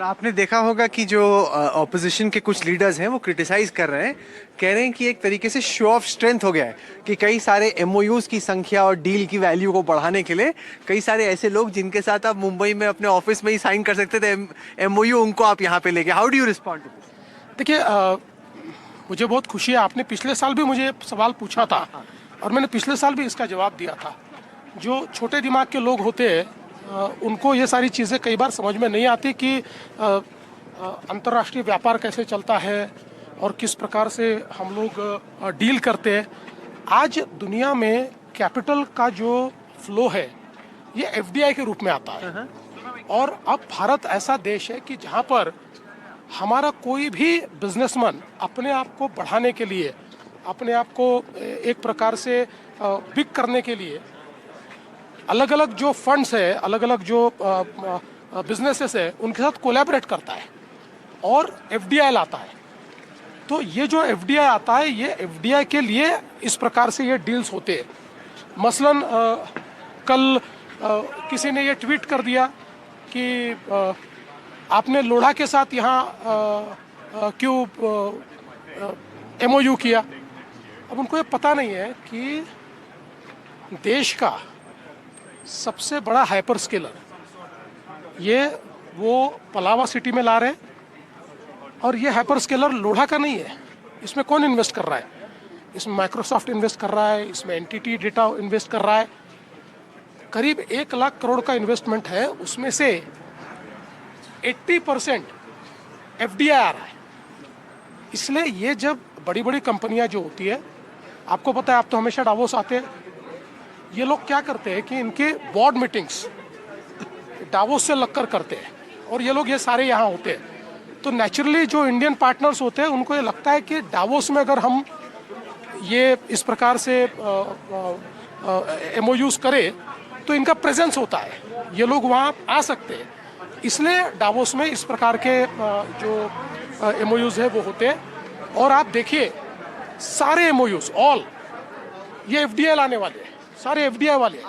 आपने देखा होगा कि जो ऑपोजिशन के कुछ लीडर्स हैं वो क्रिटिसाइज कर रहे हैं, कह रहे हैं कि एक तरीके से शो ऑफ स्ट्रेंथ हो गया है कि कई सारे एमओयूज की संख्या और डील की वैल्यू को बढ़ाने के लिए कई सारे ऐसे लोग जिनके साथ आप मुंबई में अपने ऑफिस में ही साइन कर सकते थे एमओयू, उनको आप यहाँ पे लेके, how do you respond to this? देखिए, मुझे बहुत खुशी है। आपने पिछले साल भी मुझे सवाल पूछा था और मैंने पिछले साल भी इसका जवाब दिया था। जो छोटे दिमाग के लोग होते हैं उनको ये सारी चीज़ें कई बार समझ में नहीं आती कि अंतर्राष्ट्रीय व्यापार कैसे चलता है और किस प्रकार से हम लोग डील करते हैं। आज दुनिया में कैपिटल का जो फ्लो है ये एफडीआई के रूप में आता है और अब भारत ऐसा देश है कि जहाँ पर हमारा कोई भी बिजनेसमैन अपने आप को बढ़ाने के लिए, अपने आप को एक प्रकार से बिग करने के लिए अलग अलग जो फंड्स है, अलग अलग जो बिजनेसेस है उनके साथ कोलैबोरेट करता है और एफडीआई लाता है। तो ये जो एफडीआई आता है ये एफडीआई के लिए इस प्रकार से ये डील्स होते हैं। मसलन कल किसी ने ये ट्वीट कर दिया कि आपने लोढ़ा के साथ यहाँ क्यों एमओयू किया। अब उनको ये पता नहीं है कि देश का सबसे बड़ा हाइपर स्केलर ये वो पलावा सिटी में ला रहे हैं और ये हाइपर स्केलर लोढ़ा का नहीं है। इसमें कौन इन्वेस्ट कर रहा है? इसमें माइक्रोसॉफ्ट इन्वेस्ट कर रहा है, इसमें एनटीटी डेटा इन्वेस्ट कर रहा है। करीब 1 लाख करोड़ का इन्वेस्टमेंट है, उसमें से 80% एफडीआई आ रहा है। इसलिए ये जब बड़ी बड़ी कंपनियां जो होती है, आपको पता है, आप तो हमेशा डावोस आते हैं, ये लोग क्या करते हैं कि इनके बोर्ड मीटिंग्स डावोस से लगकर करते हैं और ये लोग ये सारे यहाँ होते हैं। तो नेचुरली जो इंडियन पार्टनर्स होते हैं उनको ये लगता है कि डावोस में अगर हम ये इस प्रकार से एमओयूज करें तो इनका प्रेजेंस होता है, ये लोग वहाँ आ सकते हैं। इसलिए डावोस में इस प्रकार के जो एमओयूज है वो होते हैं। और आप देखिए सारे एमओयूज ऑल ये एफडीआई लाने वाले हैं, सारे एफडीआई वाले हैं।